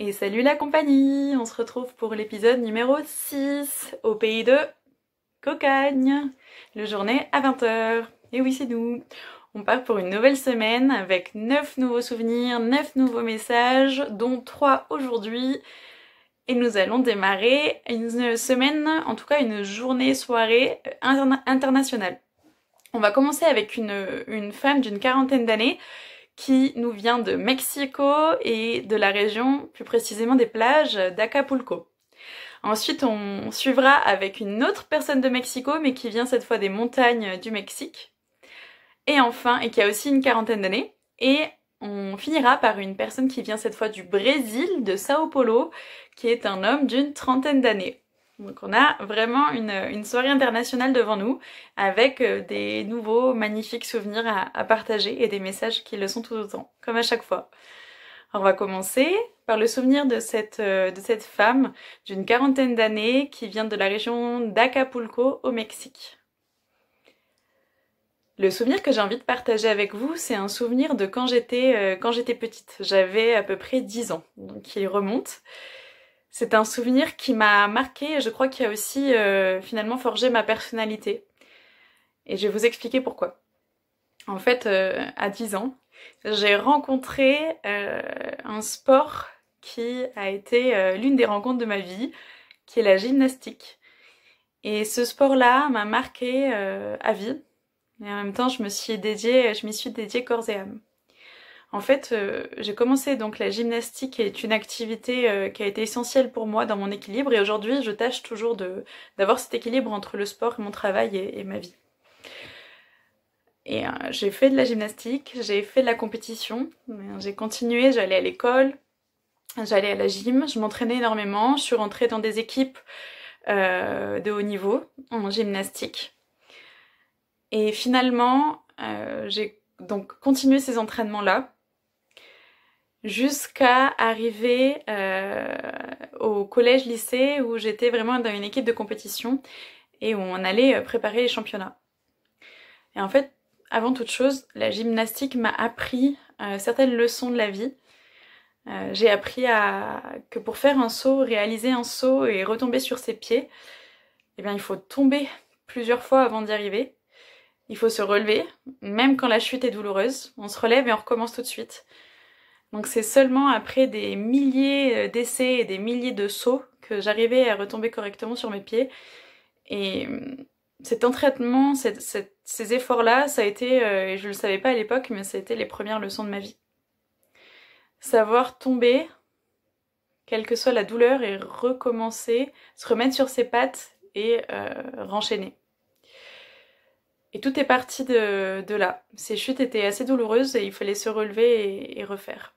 Et salut la compagnie! On se retrouve pour l'épisode numéro 6 au pays de Cocagne, le journée à 20 h. Et oui, c'est nous! On part pour une nouvelle semaine avec 9 nouveaux souvenirs, 9 nouveaux messages, dont 3 aujourd'hui. Et nous allons démarrer une semaine, en tout cas une journée-soirée internationale. On va commencer avec une femme d'une quarantaine d'années qui nous vient de Mexico et de la région, plus précisément des plages d'Acapulco. Ensuite, on suivra avec une autre personne de Mexico, mais qui vient cette fois des montagnes du Mexique. Et enfin, et qui a aussi une quarantaine d'années. Et on finira par une personne qui vient cette fois du Brésil, de Sao Paulo, qui est un homme d'une trentaine d'années. Donc on a vraiment une soirée internationale devant nous, avec des nouveaux magnifiques souvenirs à partager et des messages qui le sont tout autant, comme à chaque fois. Alors on va commencer par le souvenir de cette femme d'une quarantaine d'années qui vient de la région d'Acapulco au Mexique. Le souvenir que j'ai envie de partager avec vous, c'est un souvenir de quand j'étais petite. J'avais à peu près 10 ans, donc il remonte. C'est un souvenir qui m'a marquée et je crois qu'il a aussi finalement forgé ma personnalité. Et je vais vous expliquer pourquoi. En fait, à 10 ans, j'ai rencontré un sport qui a été l'une des rencontres de ma vie, qui est la gymnastique. Et ce sport-là m'a marquée à vie. Et en même temps, je m'y suis dédiée corps et âme. En fait, j'ai commencé donc la gymnastique est une activité qui a été essentielle pour moi dans mon équilibre et aujourd'hui je tâche toujours d'avoir cet équilibre entre le sport, mon travail et ma vie. Et j'ai fait de la gymnastique, j'ai fait de la compétition, j'ai continué, j'allais à l'école, j'allais à la gym, je m'entraînais énormément, je suis rentrée dans des équipes de haut niveau en gymnastique. Et finalement, j'ai donc continué ces entraînements-là jusqu'à arriver au collège-lycée où j'étais vraiment dans une équipe de compétition et où on allait préparer les championnats. Et en fait, avant toute chose, la gymnastique m'a appris certaines leçons de la vie. J'ai appris que pour faire un saut, réaliser un saut et retomber sur ses pieds, eh bien, il faut tomber plusieurs fois avant d'y arriver. Il faut se relever, même quand la chute est douloureuse. On se relève et on recommence tout de suite. Donc c'est seulement après des milliers d'essais et des milliers de sauts que j'arrivais à retomber correctement sur mes pieds. Et cet entraînement, ces efforts-là, ça a été, et je ne le savais pas à l'époque, mais ça a été les premières leçons de ma vie. Savoir tomber, quelle que soit la douleur, et recommencer, se remettre sur ses pattes et renchaîner. Et tout est parti de là. Ces chutes étaient assez douloureuses et il fallait se relever et refaire.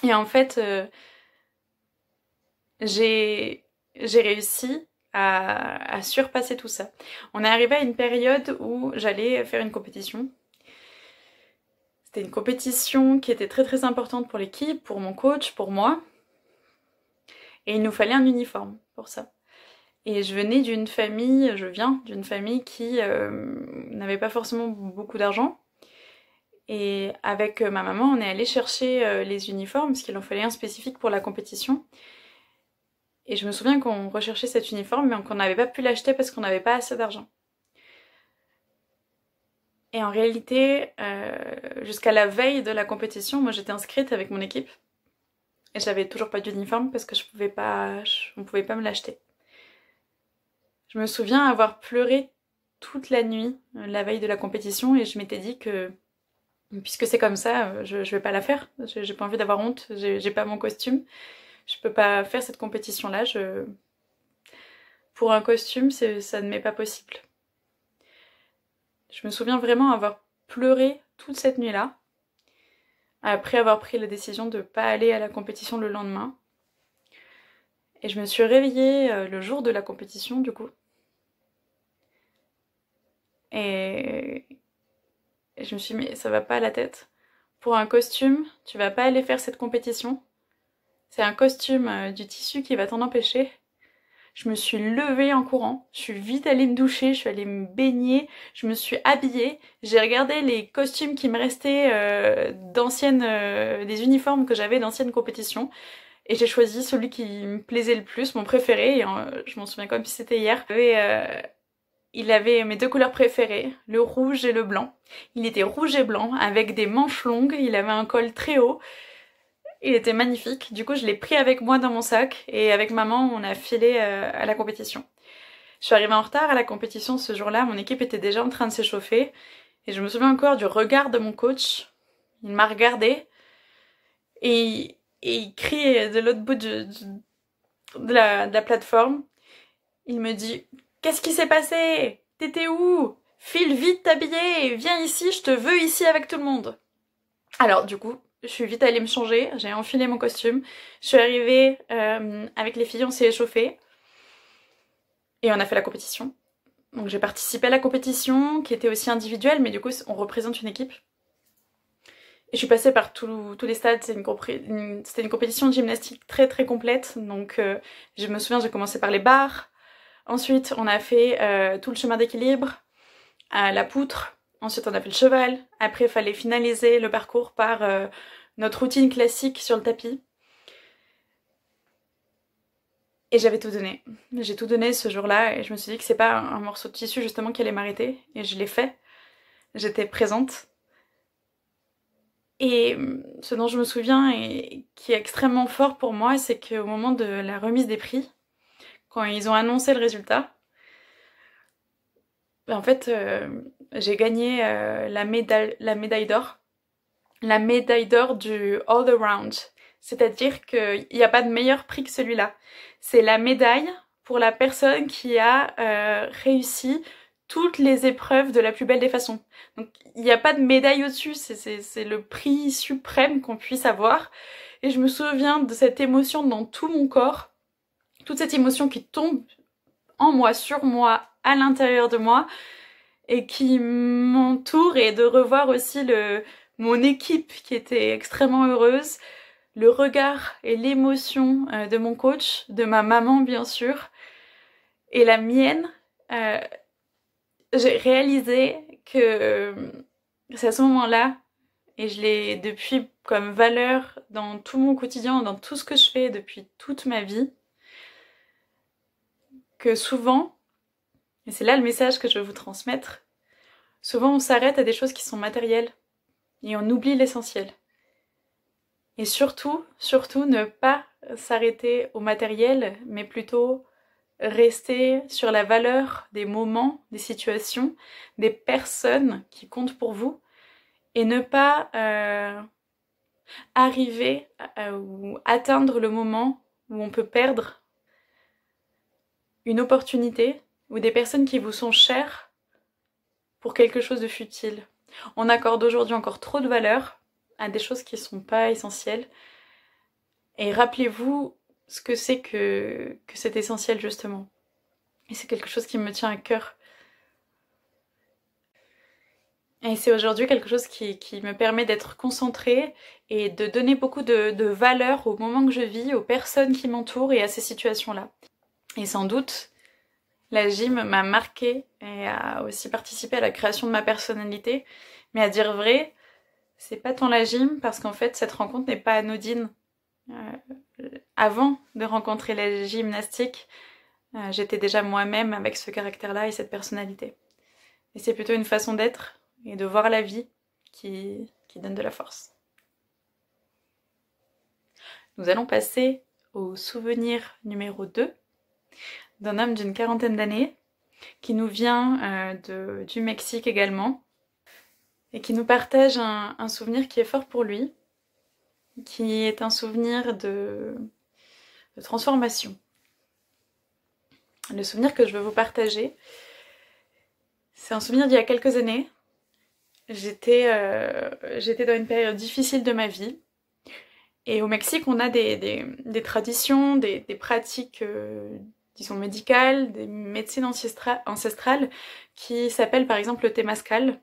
Et en fait, j'ai réussi à surpasser tout ça. On est arrivé à une période où j'allais faire une compétition. C'était une compétition qui était très très importante pour l'équipe, pour mon coach, pour moi. Et il nous fallait un uniforme pour ça. Et je viens d'une famille qui n'avait pas forcément beaucoup d'argent. Et avec ma maman, on est allé chercher les uniformes, parce qu'il en fallait un spécifique pour la compétition. Et je me souviens qu'on recherchait cet uniforme, mais qu'on n'avait pas pu l'acheter parce qu'on n'avait pas assez d'argent. Et en réalité, jusqu'à la veille de la compétition, moi j'étais inscrite avec mon équipe. Et j'avais toujours pas d'uniforme parce que on pouvait pas me l'acheter. Je me souviens avoir pleuré toute la nuit, la veille de la compétition, et je m'étais dit que puisque c'est comme ça, je vais pas la faire. J'ai pas envie d'avoir honte, j'ai pas mon costume. Je peux pas faire cette compétition-là. Pour un costume, ça ne m'est pas possible. Je me souviens vraiment avoir pleuré toute cette nuit-là, après avoir pris la décision de pas aller à la compétition le lendemain. Et je me suis réveillée le jour de la compétition, du coup. Et je me suis dit, mais ça va pas à la tête. Pour un costume, tu vas pas aller faire cette compétition. C'est un costume du tissu qui va t'en empêcher. Je me suis levée en courant, je suis vite allée me doucher, je suis allée me baigner, je me suis habillée, j'ai regardé les costumes qui me restaient des uniformes que j'avais d'anciennes compétitions. Et j'ai choisi celui qui me plaisait le plus, mon préféré, et je m'en souviens comme si c'était hier. Il avait mes deux couleurs préférées, le rouge et le blanc. Il était rouge et blanc avec des manches longues, il avait un col très haut. Il était magnifique, du coup je l'ai pris avec moi dans mon sac et avec maman on a filé à la compétition. Je suis arrivée en retard à la compétition ce jour-là, mon équipe était déjà en train de s'échauffer et je me souviens encore du regard de mon coach. Il m'a regardé et il crie de l'autre bout de la plateforme. Il me dit « Qu'est-ce qui s'est passé? T'étais où? File vite t'habiller, viens ici, je te veux ici avec tout le monde. » Alors du coup, je suis vite allée me changer, j'ai enfilé mon costume, je suis arrivée avec les filles, on s'est échauffé et on a fait la compétition. Donc j'ai participé à la compétition qui était aussi individuelle mais du coup on représente une équipe. Et je suis passée par tous les stades, c'était une compétition de gymnastique très très complète. Donc je me souviens, j'ai commencé par les barres, ensuite on a fait tout le chemin d'équilibre, la poutre. Ensuite on a fait le cheval, après il fallait finaliser le parcours par notre routine classique sur le tapis. Et j'avais tout donné. J'ai tout donné ce jour-là et je me suis dit que c'est pas un morceau de tissu justement qui allait m'arrêter. Et je l'ai fait. J'étais présente. Et ce dont je me souviens et qui est extrêmement fort pour moi, c'est qu'au moment de la remise des prix, quand ils ont annoncé le résultat, en fait, j'ai gagné la médaille d'or. La médaille d'or du All Around. C'est-à-dire qu'il n'y a pas de meilleur prix que celui-là. C'est la médaille pour la personne qui a réussi toutes les épreuves de la plus belle des façons. Donc il n'y a pas de médaille au-dessus, c'est le prix suprême qu'on puisse avoir. Et je me souviens de cette émotion dans tout mon corps, toute cette émotion qui tombe en moi, sur moi, à l'intérieur de moi, et qui m'entoure, et de revoir aussi mon équipe qui était extrêmement heureuse, le regard et l'émotion de mon coach, de ma maman bien sûr, et la mienne. J'ai réalisé que c'est à ce moment-là, et je l'ai depuis comme valeur dans tout mon quotidien, dans tout ce que je fais depuis toute ma vie, que souvent, et c'est là le message que je veux vous transmettre, souvent on s'arrête à des choses qui sont matérielles et on oublie l'essentiel. Et surtout, surtout ne pas s'arrêter au matériel, mais plutôt rester sur la valeur des moments, des situations, des personnes qui comptent pour vous, et ne pas arriver ou atteindre le moment où on peut perdre une opportunité ou des personnes qui vous sont chères pour quelque chose de futile. On accorde aujourd'hui encore trop de valeur à des choses qui ne sont pas essentielles. Et rappelez-vous ce que c'est que c'est essentiel justement. Et c'est quelque chose qui me tient à cœur. Et c'est aujourd'hui quelque chose qui me permet d'être concentrée et de donner beaucoup de valeur au moment que je vis, aux personnes qui m'entourent et à ces situations-là. Et sans doute, la gym m'a marquée et a aussi participé à la création de ma personnalité. Mais à dire vrai, c'est pas tant la gym parce qu'en fait cette rencontre n'est pas anodine. Avant de rencontrer la gymnastique, j'étais déjà moi-même avec ce caractère-là et cette personnalité. Et c'est plutôt une façon d'être et de voir la vie qui donne de la force. Nous allons passer au souvenir numéro 2 d'un homme d'une quarantaine d'années qui nous vient du Mexique également et qui nous partage un souvenir qui est fort pour lui, qui est un souvenir de transformation. Le souvenir que je veux vous partager, c'est un souvenir d'il y a quelques années. J'étais dans une période difficile de ma vie. Et au Mexique, on a des traditions, des pratiques, disons médicales, des médecines ancestrales qui s'appellent par exemple le Temazcal.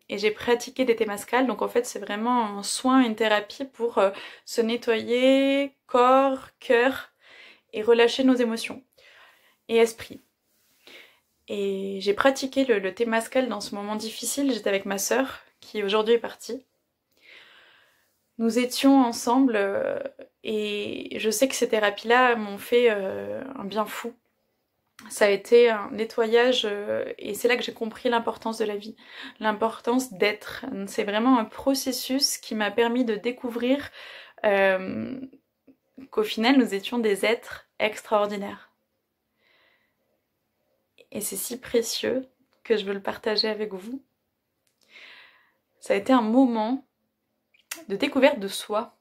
Et j'ai pratiqué des Temazcal, donc en fait c'est vraiment un soin, une thérapie pour se nettoyer corps, cœur et relâcher nos émotions et esprit. Et j'ai pratiqué le thé Temazcal dans ce moment difficile, j'étais avec ma sœur qui aujourd'hui est partie. Nous étions ensemble et je sais que ces thérapies-là m'ont fait un bien fou. Ça a été un nettoyage et c'est là que j'ai compris l'importance de la vie, l'importance d'être. C'est vraiment un processus qui m'a permis de découvrir qu'au final nous étions des êtres extraordinaires. Et c'est si précieux que je veux le partager avec vous. Ça a été un moment de découverte de soi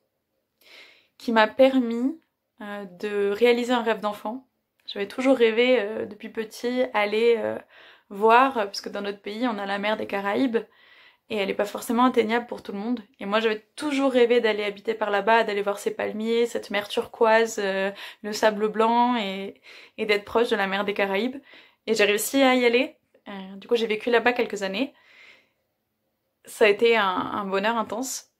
qui m'a permis de réaliser un rêve d'enfant. J'avais toujours rêvé depuis petit aller voir, parce que dans notre pays on a la mer des Caraïbes et elle n'est pas forcément atteignable pour tout le monde. Et moi j'avais toujours rêvé d'aller habiter par là-bas, d'aller voir ces palmiers, cette mer turquoise, le sable blanc et d'être proche de la mer des Caraïbes. Et j'ai réussi à y aller. Du coup j'ai vécu là-bas quelques années. Ça a été un bonheur intense.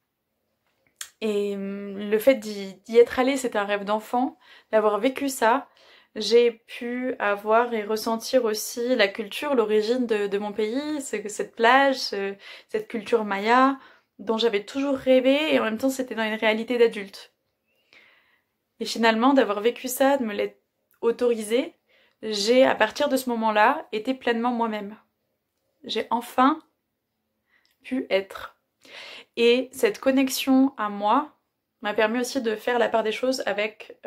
Et le fait d'y être allée, c'était un rêve d'enfant, d'avoir vécu ça. J'ai pu avoir et ressentir aussi la culture, l'origine de mon pays, cette plage, cette culture maya, dont j'avais toujours rêvé, et en même temps c'était dans une réalité d'adulte. Et finalement, d'avoir vécu ça, de me l'être autorisé, j'ai, à partir de ce moment-là, été pleinement moi-même. J'ai enfin pu être. Et cette connexion à moi m'a permis aussi de faire la part des choses avec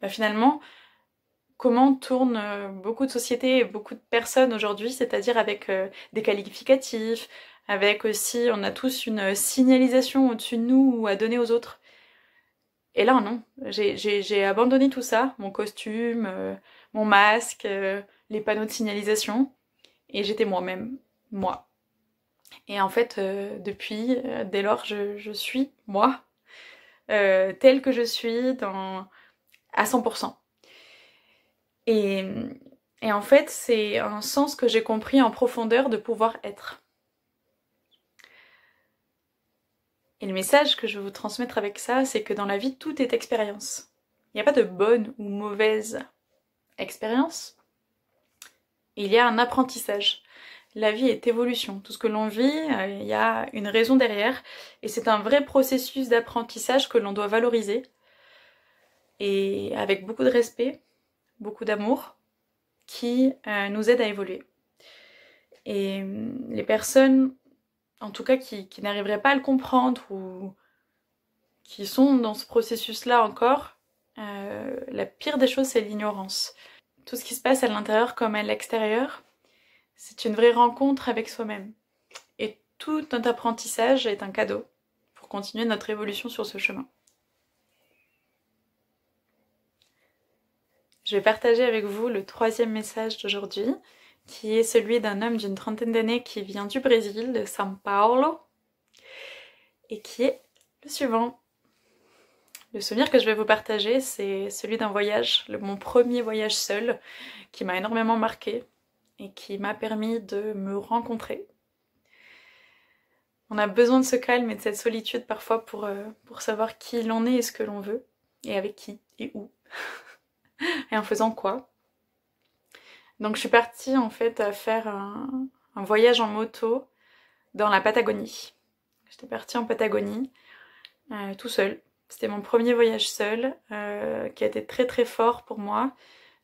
finalement comment tournent beaucoup de sociétés et beaucoup de personnes aujourd'hui, c'est-à-dire avec des qualificatifs, avec aussi, on a tous une signalisation au-dessus de nous ou à donner aux autres. Et là, non, j'ai abandonné tout ça, mon costume, mon masque, les panneaux de signalisation, et j'étais moi-même, moi. Et en fait, depuis, dès lors, je suis moi, telle que je suis, à 100%. Et en fait, c'est un sens que j'ai compris en profondeur de pouvoir être. Et le message que je veux vous transmettre avec ça, c'est que dans la vie, tout est expérience. Il n'y a pas de bonne ou mauvaise expérience. Il y a un apprentissage. La vie est évolution. Tout ce que l'on vit, il y a une raison derrière. Et c'est un vrai processus d'apprentissage que l'on doit valoriser. Et avec beaucoup de respect, beaucoup d'amour, qui nous aide à évoluer. Et les personnes, en tout cas qui n'arriveraient pas à le comprendre ou qui sont dans ce processus-là encore, la pire des choses, c'est l'ignorance. Tout ce qui se passe à l'intérieur comme à l'extérieur, c'est une vraie rencontre avec soi-même. Et tout notre apprentissage est un cadeau pour continuer notre évolution sur ce chemin. Je vais partager avec vous le troisième message d'aujourd'hui, qui est celui d'un homme d'une trentaine d'années qui vient du Brésil, de São Paulo, et qui est le suivant. Le souvenir que je vais vous partager, c'est celui d'un voyage, mon premier voyage seul, qui m'a énormément marqué et qui m'a permis de me rencontrer. On a besoin de ce calme et de cette solitude parfois pour savoir qui l'on est et ce que l'on veut, et avec qui et où, et en faisant quoi. Donc je suis partie en fait à faire un voyage en moto dans la Patagonie. J'étais partie en Patagonie, tout seul. C'était mon premier voyage seul, qui a été très très fort pour moi.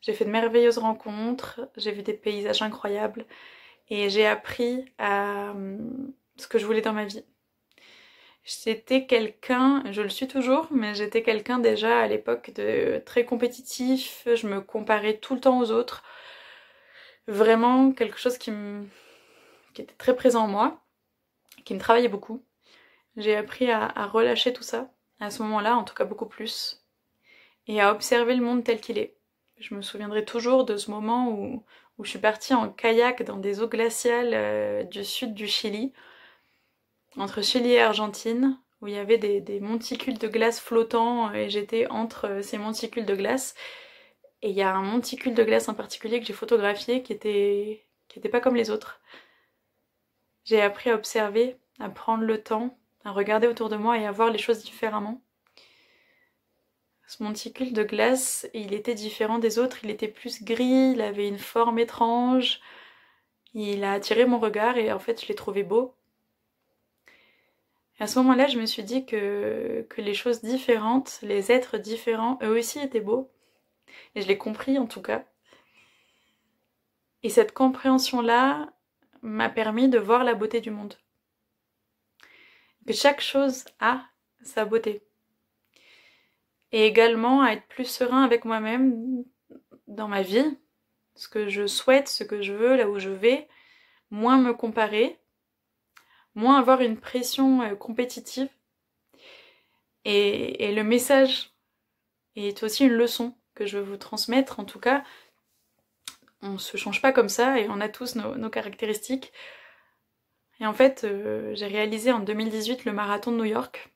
J'ai fait de merveilleuses rencontres, j'ai vu des paysages incroyables et j'ai appris à ce que je voulais dans ma vie. J'étais quelqu'un, je le suis toujours, mais j'étais quelqu'un déjà à l'époque de très compétitif, je me comparais tout le temps aux autres. Vraiment quelque chose qui était très présent en moi, qui me travaillait beaucoup. J'ai appris à relâcher tout ça, à ce moment-là, en tout cas beaucoup plus, et à observer le monde tel qu'il est. Je me souviendrai toujours de ce moment où je suis partie en kayak dans des eaux glaciales du sud du Chili, entre Chili et Argentine, où il y avait des monticules de glace flottants, et j'étais entre ces monticules de glace. Et il y a un monticule de glace en particulier que j'ai photographié qui était pas comme les autres. J'ai appris à observer, à prendre le temps, à regarder autour de moi et à voir les choses différemment. Ce monticule de glace, il était différent des autres, il était plus gris, il avait une forme étrange. Il a attiré mon regard et en fait je l'ai trouvé beau. Et à ce moment-là, je me suis dit que les choses différentes, les êtres différents, eux aussi étaient beaux. Et je l'ai compris en tout cas. Et cette compréhension-là m'a permis de voir la beauté du monde. Que chaque chose a sa beauté. Et également à être plus serein avec moi-même dans ma vie, ce que je souhaite, ce que je veux, là où je vais, moins me comparer, moins avoir une pression compétitive. Et le message est aussi une leçon que je veux vous transmettre. En tout cas, on se change pas comme ça et on a tous nos caractéristiques. Et en fait, j'ai réalisé en 2018 le marathon de New York.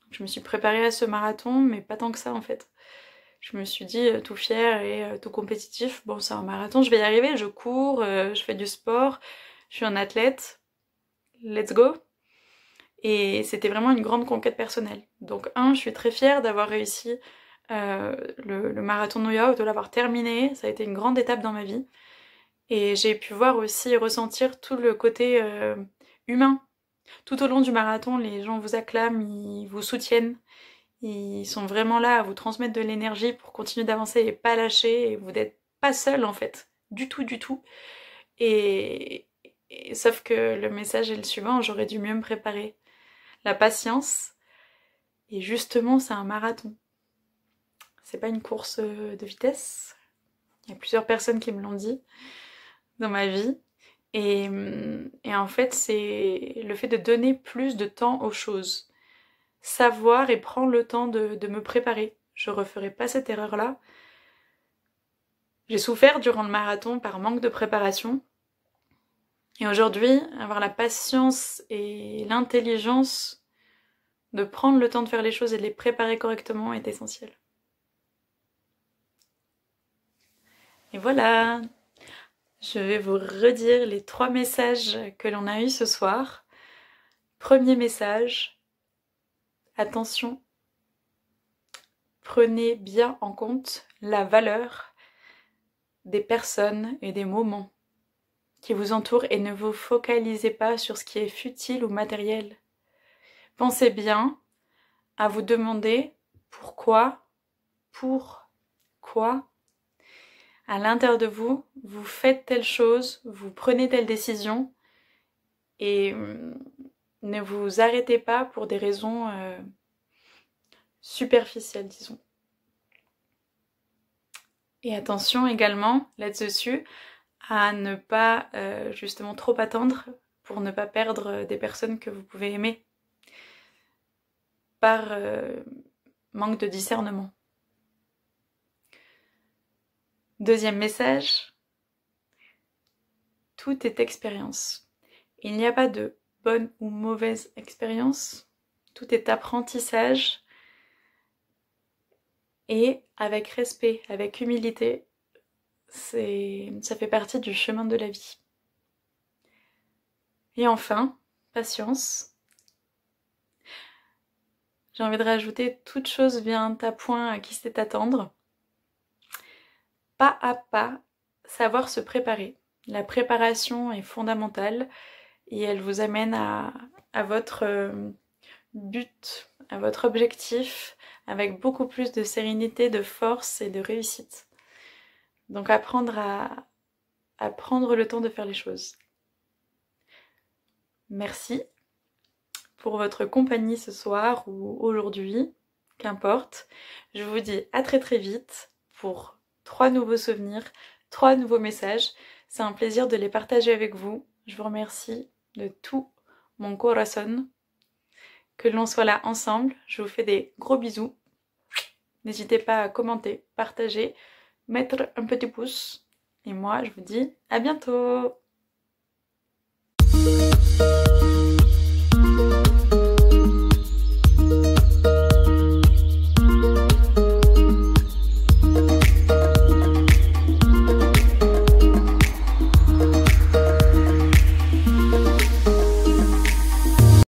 Je me suis préparée à ce marathon, mais pas tant que ça en fait. Je me suis dit tout fière et tout compétitif, bon c'est un marathon, je vais y arriver, je cours, je fais du sport, je suis un athlète, let's go. Et c'était vraiment une grande conquête personnelle. Donc je suis très fière d'avoir réussi le marathon de New York, de l'avoir terminé, ça a été une grande étape dans ma vie. Et j'ai pu voir aussi et ressentir tout le côté humain. Tout au long du marathon, les gens vous acclament, ils vous soutiennent. Ils sont vraiment là à vous transmettre de l'énergie pour continuer d'avancer et pas lâcher. Et vous n'êtes pas seul en fait. Du tout, du tout. Et sauf que le message est le suivant, j'aurais dû mieux me préparer. La patience. Et justement, c'est un marathon. C'est pas une course de vitesse. Il y a plusieurs personnes qui me l'ont dit dans ma vie. Et en fait, c'est le fait de donner plus de temps aux choses. Savoir et prendre le temps de me préparer. Je referai pas cette erreur-là. J'ai souffert durant le marathon par manque de préparation. Et aujourd'hui, avoir la patience et l'intelligence de prendre le temps de faire les choses et de les préparer correctement est essentiel. Et voilà, je vais vous redire les 3 messages que l'on a eus ce soir. Premier message, attention, prenez bien en compte la valeur des personnes et des moments qui vous entourent et ne vous focalisez pas sur ce qui est futile ou matériel. Pensez bien à vous demander pourquoi à l'intérieur de vous, vous faites telle chose, vous prenez telle décision et ne vous arrêtez pas pour des raisons superficielles, disons. Et attention également là-dessus à ne pas justement trop attendre pour ne pas perdre des personnes que vous pouvez aimer par manque de discernement. Deuxième message, tout est expérience. Il n'y a pas de bonne ou mauvaise expérience, tout est apprentissage et avec respect, avec humilité, ça fait partie du chemin de la vie. Et enfin, patience. J'ai envie de rajouter, toute chose vient à point qui sait attendre. Pas à pas, savoir se préparer. La préparation est fondamentale et elle vous amène à votre but, à votre objectif, avec beaucoup plus de sérénité, de force et de réussite. Donc apprendre à prendre le temps de faire les choses. Merci pour votre compagnie ce soir ou aujourd'hui, qu'importe. Je vous dis à très très vite pour 3 nouveaux souvenirs, 3 nouveaux messages. C'est un plaisir de les partager avec vous. Je vous remercie de tout mon corazón. Que l'on soit là ensemble. Je vous fais des gros bisous. N'hésitez pas à commenter, partager, mettre un petit pouce. Et moi, je vous dis à bientôt!